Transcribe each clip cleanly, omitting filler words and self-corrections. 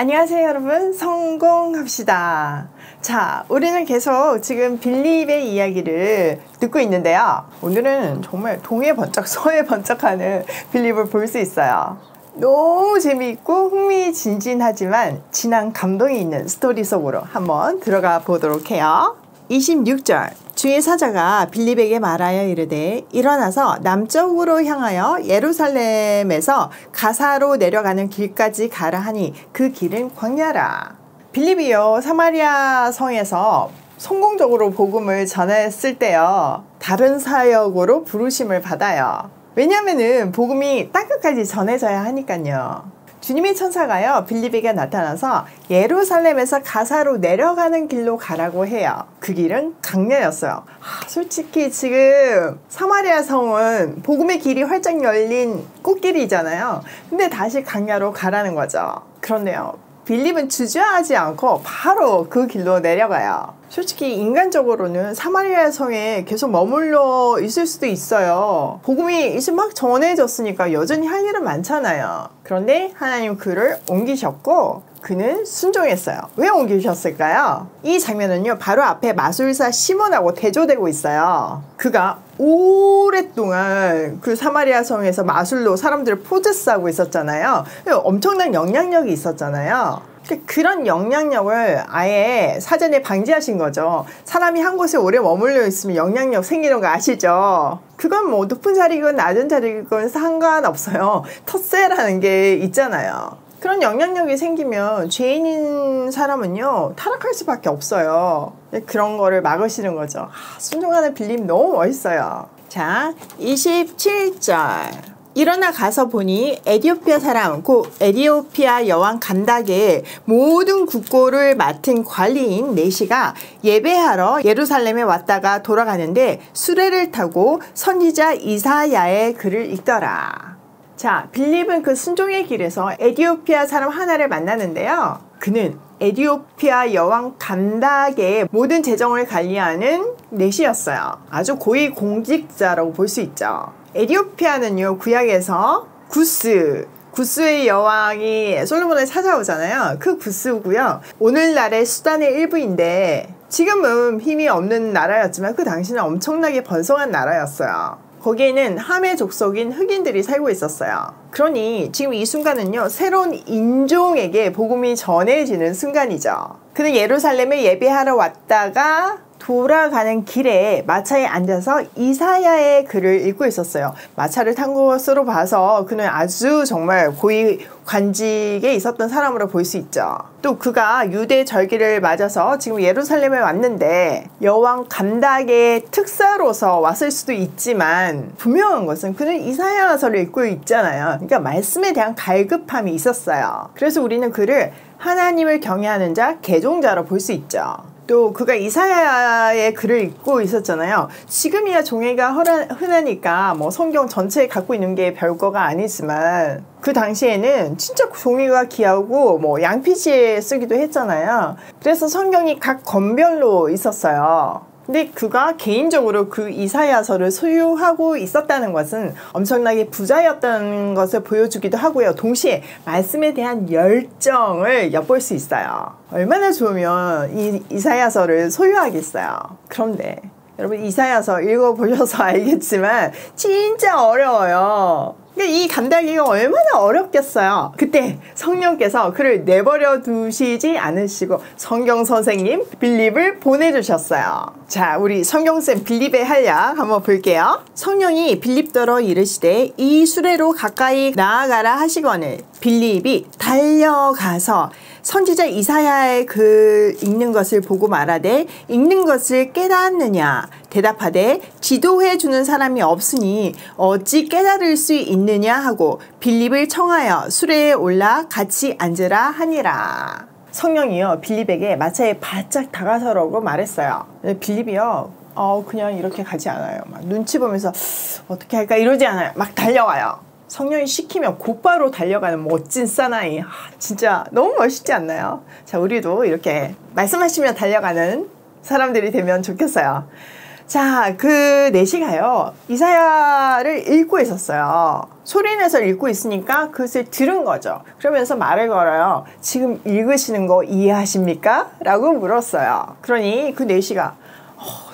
안녕하세요 여러분, 성공합시다. 자, 우리는 계속 지금 빌립의 이야기를 듣고 있는데요, 오늘은 정말 동해 번쩍 서해 번쩍하는 빌립을 볼 수 있어요. 너무 재미있고 흥미진진하지만 진한 감동이 있는 스토리 속으로 한번 들어가 보도록 해요. 26절, 주의 사자가 빌립에게 말하여 이르되 일어나서 남쪽으로 향하여 예루살렘에서 가사로 내려가는 길까지 가라 하니 그 길은 광야라. 빌립이요, 사마리아 성에서 성공적으로 복음을 전했을 때요, 다른 사역으로 부르심을 받아요. 왜냐면은 복음이 땅끝까지 전해져야 하니까요. 주님의 천사가요, 빌립에게 나타나서 예루살렘에서 가사로 내려가는 길로 가라고 해요. 그 길은 강야였어요. 솔직히 지금 사마리아 성은 복음의 길이 활짝 열린 꽃길이잖아요. 근데 다시 강야로 가라는 거죠. 그런데요, 빌립은 주저하지 않고 바로 그 길로 내려가요. 솔직히 인간적으로는 사마리아 성에 계속 머물러 있을 수도 있어요. 복음이 이제 막 전해졌으니까 여전히 할 일은 많잖아요. 그런데 하나님 그를 옮기셨고 그는 순종했어요. 왜 옮기셨을까요? 이 장면은요, 바로 앞에 마술사 시몬하고 대조되고 있어요. 그가 오랫동안 그 사마리아 성에서 마술로 사람들을 포제스하고 있었잖아요. 엄청난 영향력이 있었잖아요. 그런 영향력을 아예 사전에 방지하신 거죠. 사람이 한 곳에 오래 머물러 있으면 영향력 생기는 거 아시죠? 그건 뭐 높은 자리건 낮은 자리건 상관없어요. 텃세라는 게 있잖아요. 그런 영향력이 생기면 죄인인 사람은요, 타락할 수밖에 없어요. 그런 거를 막으시는 거죠. 순종하는 빌립 너무 멋있어요. 자, 27절. 일어나 가서 보니 에디오피아 사람 곧 에디오피아 여왕 간닥의 모든 국고를 맡은 관리인 네시가 예배하러 예루살렘에 왔다가 돌아가는데 수레를 타고 선지자 이사야의 글을 읽더라. 자, 빌립은 그 순종의 길에서 에디오피아 사람 하나를 만나는데요, 그는 에디오피아 여왕 간닥의 모든 재정을 관리하는 네시였어요. 아주 고위 공직자라고 볼 수 있죠. 에디오피아는요, 구약에서 구스의 여왕이 솔로몬을 찾아오잖아요. 그 구스고요, 오늘날의 수단의 일부인데 지금은 힘이 없는 나라였지만 그 당시는 엄청나게 번성한 나라였어요. 거기에는 함의 족속인 흑인들이 살고 있었어요. 그러니 지금 이 순간은요, 새로운 인종에게 복음이 전해지는 순간이죠. 그는 예루살렘에 예배하러 왔다가 돌아가는 길에 마차에 앉아서 이사야의 글을 읽고 있었어요. 마차를 탄 것으로 봐서 그는 아주 정말 고위 관직에 있었던 사람으로 볼 수 있죠. 또 그가 유대 절기를 맞아서 지금 예루살렘에 왔는데 여왕 간닥의 특사로서 왔을 수도 있지만 분명한 것은 그는 이사야서를 읽고 있잖아요. 그러니까 말씀에 대한 갈급함이 있었어요. 그래서 우리는 그를 하나님을 경외하는 자, 개종자로 볼 수 있죠. 또 그가 이사야의 글을 읽고 있었잖아요. 지금이야 종이가 흔하니까 뭐 성경 전체에 갖고 있는 게 별거가 아니지만 그 당시에는 진짜 종이가 귀하고 뭐 양피지에 쓰기도 했잖아요. 그래서 성경이 각 권별로 있었어요. 근데 그가 개인적으로 그 이사야서를 소유하고 있었다는 것은 엄청나게 부자였다는 것을 보여주기도 하고요. 동시에 말씀에 대한 열정을 엿볼 수 있어요. 얼마나 좋으면 이 이사야서를 소유하겠어요. 그런데 여러분, 이사야서 읽어보셔서 알겠지만 진짜 어려워요. 이 간닥이가 얼마나 어렵겠어요. 그때 성령께서 그를 내버려 두시지 않으시고 성경 선생님 빌립을 보내주셨어요. 자, 우리 성경쌤 빌립의 한약 한번 볼게요. 성령이 빌립더러 이르시되 이 수레로 가까이 나아가라 하시거늘 빌립이 달려가서 선지자 이사야의 글 읽는 것을 보고 말하되 읽는 것을 깨닫느냐 대답하되 지도해 주는 사람이 없으니 어찌 깨달을 수 있느냐 하고 빌립을 청하여 수레에 올라 같이 앉으라 하니라. 성령이요, 빌립에게 마차에 바짝 다가서라고 말했어요. 빌립이요, 그냥 이렇게 가지 않아요. 막 눈치 보면서 어떻게 할까 이러지 않아요. 막 달려와요. 성령이 시키면 곧바로 달려가는 멋진 사나이. 진짜 너무 멋있지 않나요? 자, 우리도 이렇게 말씀하시면 달려가는 사람들이 되면 좋겠어요. 자, 그 내시가요, 이사야를 읽고 있었어요. 소리내서 읽고 있으니까 그것을 들은 거죠. 그러면서 말을 걸어요. 지금 읽으시는 거 이해하십니까? 라고 물었어요. 그러니 그 내시가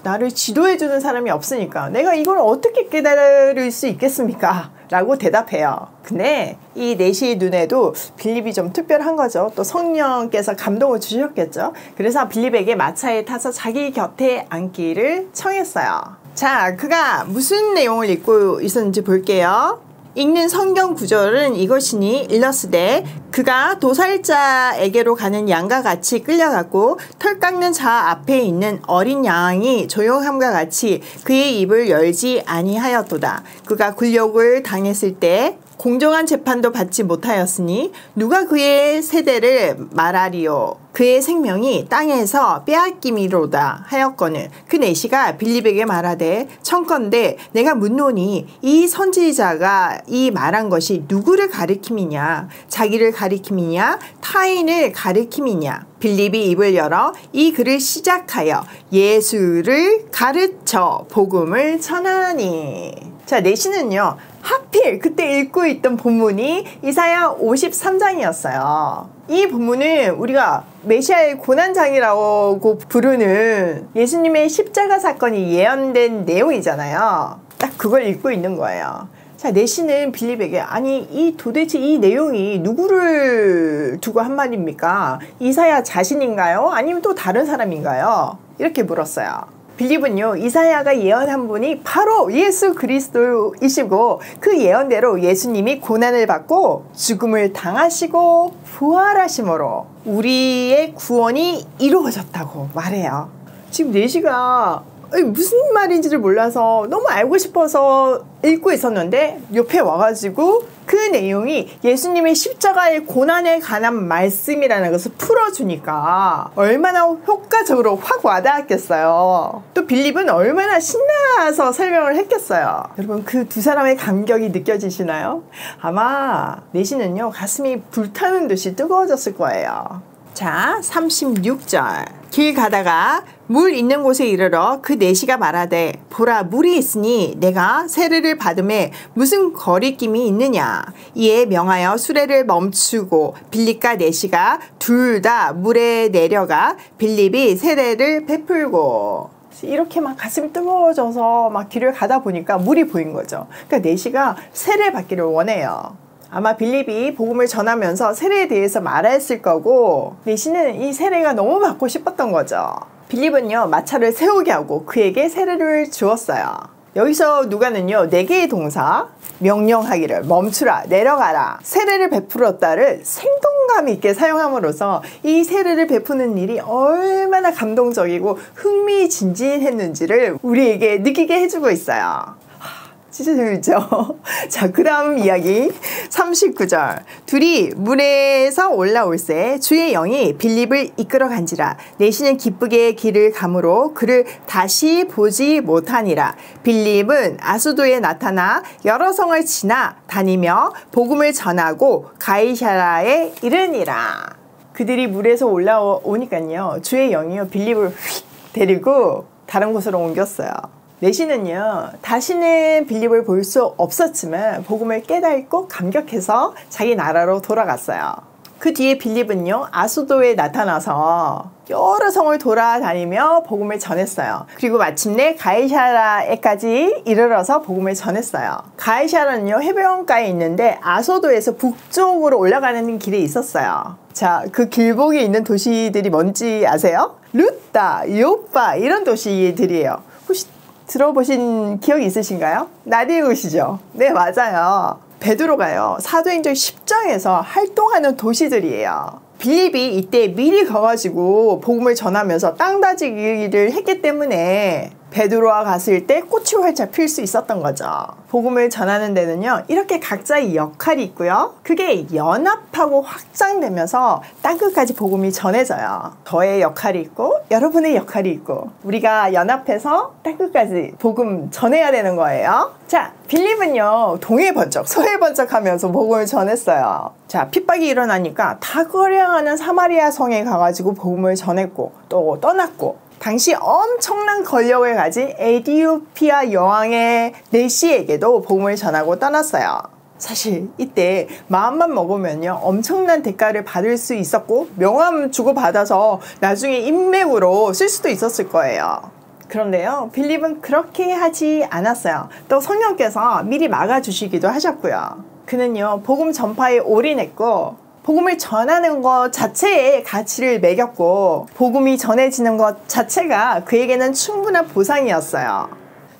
나를 지도해주는 사람이 없으니까 내가 이걸 어떻게 깨달을 수 있겠습니까? 라고 대답해요. 근데 이 내시의 눈에도 빌립이 좀 특별한 거죠. 또 성령께서 감동을 주셨겠죠. 그래서 빌립에게 마차에 타서 자기 곁에 앉기를 청했어요. 자, 그가 무슨 내용을 읽고 있었는지 볼게요. 읽는 성경 구절은 이것이니 일러스되 그가 도살자에게로 가는 양과 같이 끌려갔고 털 깎는 자 앞에 있는 어린 양이 조용함과 같이 그의 입을 열지 아니하였도다. 그가 굴욕을 당했을 때 공정한 재판도 받지 못하였으니 누가 그의 세대를 말하리요. 그의 생명이 땅에서 빼앗김이로다 하였거늘 그 내시가 빌립에게 말하되 청컨대 내가 묻노니 이 선지자가 이 말한 것이 누구를 가리킴이냐 자기를 가리킴이냐 타인을 가리킴이냐. 빌립이 입을 열어 이 글을 시작하여 예수를 가르쳐 복음을 전하니. 자, 내시는요 하필 그때 읽고 있던 본문이 이사야 53장이었어요. 이 본문은 우리가 메시아의 고난장이라고 부르는 예수님의 십자가 사건이 예언된 내용이잖아요. 딱 그걸 읽고 있는 거예요. 자, 내시는 빌립에게 아니 도대체 이 내용이 누구를 두고 한 말입니까? 이사야 자신인가요? 아니면 또 다른 사람인가요? 이렇게 물었어요. 빌립은요 이사야가 예언한 분이 바로 예수 그리스도이시고 그 예언대로 예수님이 고난을 받고 죽음을 당하시고 부활하심으로 우리의 구원이 이루어졌다고 말해요. 지금 내시가 무슨 말인지를 몰라서 너무 알고 싶어서 읽고 있었는데 옆에 와가지고 그 내용이 예수님의 십자가의 고난에 관한 말씀이라는 것을 풀어주니까 얼마나 효과적으로 확 와닿았겠어요. 또 빌립은 얼마나 신나서 설명을 했겠어요. 여러분 그 두 사람의 감격이 느껴지시나요? 아마 내시는요 가슴이 불타는 듯이 뜨거워졌을 거예요. 자, 36절. 길 가다가 물 있는 곳에 이르러 그 내시가 말하되 보라 물이 있으니 내가 세례를 받음에 무슨 거리낌이 있느냐. 이에 명하여 수레를 멈추고 빌립과 내시가 둘 다 물에 내려가 빌립이 세례를 베풀고. 이렇게 막 가슴이 뜨거워져서 막 길을 가다 보니까 물이 보인 거죠. 그러니까 내시가 세례 받기를 원해요. 아마 빌립이 복음을 전하면서 세례에 대해서 말했을 거고 내시는 이 세례가 너무 받고 싶었던 거죠. 빌립은요 마차를 세우게 하고 그에게 세례를 주었어요. 여기서 누가는요 4개의 동사 명령하기를 멈추라 내려가라 세례를 베풀었다를 생동감 있게 사용함으로써 이 세례를 베푸는 일이 얼마나 감동적이고 흥미진진했는지를 우리에게 느끼게 해주고 있어요. 진짜 재밌죠? 자, 그 다음 이야기 39절. 둘이 물에서 올라올새 주의 영이 빌립을 이끌어 간지라. 내시는 기쁘게 길을 가므로 그를 다시 보지 못하니라. 빌립은 아수도에 나타나 여러 성을 지나 다니며 복음을 전하고 가이사라에 이르니라. 그들이 물에서 올라오니까요 주의 영이요 빌립을 휙 데리고 다른 곳으로 옮겼어요. 내시는요 다시는 빌립을 볼 수 없었지만 복음을 깨닫고 감격해서 자기 나라로 돌아갔어요. 그 뒤에 빌립은요 아수도에 나타나서 여러 성을 돌아다니며 복음을 전했어요. 그리고 마침내 가이사라에까지 이르러서 복음을 전했어요. 가이사라는요 해변가에 있는데 아소도에서 북쪽으로 올라가는 길이 있었어요. 자, 그 길목에 있는 도시들이 뭔지 아세요? 루따, 요빠 이런 도시들이에요. 혹시 들어보신 기억이 있으신가요? 나디우시죠? 네, 맞아요. 베드로가요 사도행전 10장에서 활동하는 도시들이에요. 빌립이 이때 미리 가가지고 복음을 전하면서 땅 다지기를 했기 때문에 베드로와 갔을 때 꽃이 활짝 필 수 있었던 거죠. 복음을 전하는 데는요 이렇게 각자의 역할이 있고요 그게 연합하고 확장되면서 땅끝까지 복음이 전해져요. 저의 역할이 있고 여러분의 역할이 있고 우리가 연합해서 땅끝까지 복음 전해야 되는 거예요. 자, 빌립은요 동해 번쩍 서해 번쩍 하면서 복음을 전했어요. 자, 핍박이 일어나니까 다 거량하는 사마리아 성에 가가지고 복음을 전했고 또 떠났고 당시 엄청난 권력을 가진 에디오피아 여왕의 네시에게도 복음을 전하고 떠났어요. 사실 이때 마음만 먹으면요 엄청난 대가를 받을 수 있었고 명함 주고받아서 나중에 인맥으로 쓸 수도 있었을 거예요. 그런데요 빌립은 그렇게 하지 않았어요. 또 성령께서 미리 막아주시기도 하셨고요. 그는요 복음 전파에 올인했고 복음을 전하는 것 자체에 가치를 매겼고 복음이 전해지는 것 자체가 그에게는 충분한 보상이었어요.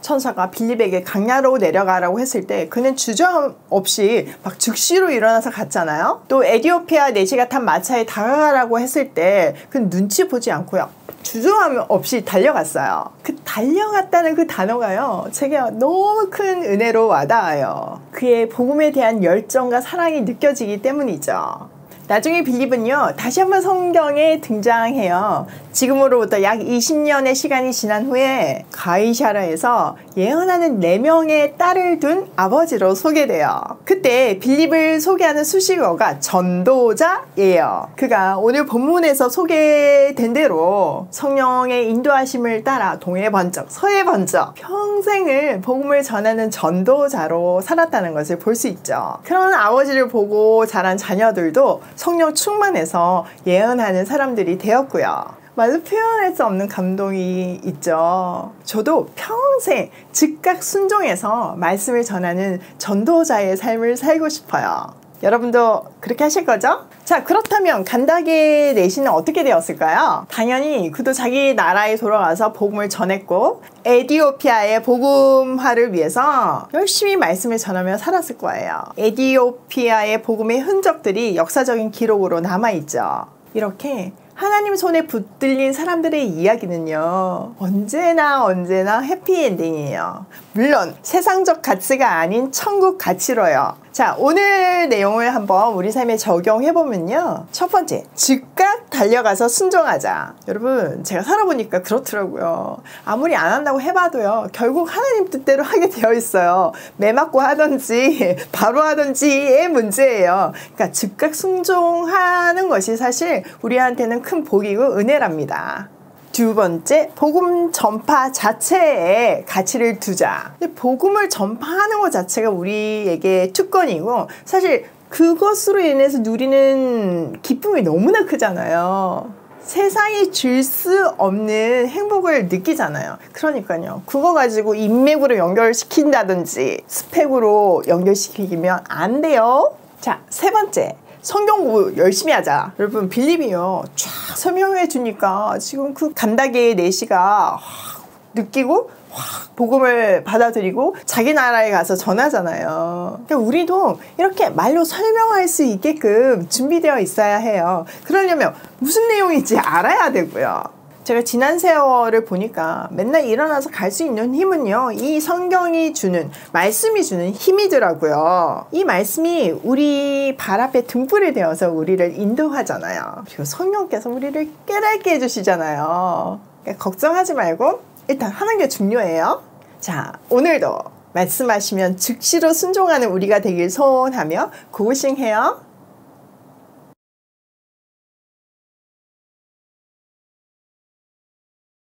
천사가 빌립에게 강야로 내려가라고 했을 때 그는 주저함 없이 막 즉시로 일어나서 갔잖아요. 또 에디오피아 네시가 탄 마차에 다가가라고 했을 때 그는 눈치 보지 않고요 주저함 없이 달려갔어요. 그 달려갔다는 그 단어가요 제게 너무 큰 은혜로 와닿아요. 그의 복음에 대한 열정과 사랑이 느껴지기 때문이죠. 나중에 빌립은요 다시 한번 성경에 등장해요. 지금으로부터 약 20년의 시간이 지난 후에 가이사라에서 예언하는 4명의 딸을 둔 아버지로 소개돼요. 그때 빌립을 소개하는 수식어가 전도자예요. 그가 오늘 본문에서 소개된 대로 성령의 인도하심을 따라 동해 번쩍 서해 번쩍 평생을 복음을 전하는 전도자로 살았다는 것을 볼 수 있죠. 그런 아버지를 보고 자란 자녀들도 성령 충만해서 예언하는 사람들이 되었고요. 말로 표현할 수 없는 감동이 있죠. 저도 평생 즉각 순종해서 말씀을 전하는 전도자의 삶을 살고 싶어요. 여러분도 그렇게 하실 거죠? 자, 그렇다면 간다게 네시는 어떻게 되었을까요? 당연히 그도 자기 나라에 돌아가서 복음을 전했고 에디오피아의 복음화를 위해서 열심히 말씀을 전하며 살았을 거예요. 에디오피아의 복음의 흔적들이 역사적인 기록으로 남아있죠. 이렇게 하나님 손에 붙들린 사람들의 이야기는요 언제나 해피엔딩이에요. 물론 세상적 가치가 아닌 천국 가치로요. 자, 오늘 내용을 한번 우리 삶에 적용해보면요 첫 번째, 즉각 달려가서 순종하자. 여러분 제가 살아보니까 그렇더라고요. 아무리 안 한다고 해봐도요 결국 하나님 뜻대로 하게 되어 있어요. 매 맞고 하든지 바로 하든지의 문제예요. 그러니까 즉각 순종하는 것이 사실 우리한테는 큰 복이고 은혜랍니다. 두 번째, 복음 전파 자체에 가치를 두자. 근데 복음을 전파하는 것 자체가 우리에게 특권이고 사실 그것으로 인해서 누리는 기쁨이 너무나 크잖아요. 세상이 줄 수 없는 행복을 느끼잖아요. 그러니까요 그거 가지고 인맥으로 연결시킨다든지 스펙으로 연결시키면 안 돼요. 자, 세 번째, 성경 공부 열심히 하자. 여러분 빌립이요 쫙 설명해 주니까 지금 그 간다게 네시가 느끼고 복음을 받아들이고 자기 나라에 가서 전하잖아요. 그러니까 우리도 이렇게 말로 설명할 수 있게끔 준비되어 있어야 해요. 그러려면 무슨 내용인지 알아야 되고요. 제가 지난 세월을 보니까 맨날 일어나서 갈 수 있는 힘은요 이 성경이 주는 말씀이 주는 힘이더라고요. 이 말씀이 우리 발 앞에 등불이 되어서 우리를 인도하잖아요. 그리고 성령께서 우리를 깨닫게 해주시잖아요. 그러니까 걱정하지 말고 일단 하는 게 중요해요. 자, 오늘도 말씀하시면 즉시로 순종하는 우리가 되길 소원하며 고고싱해요.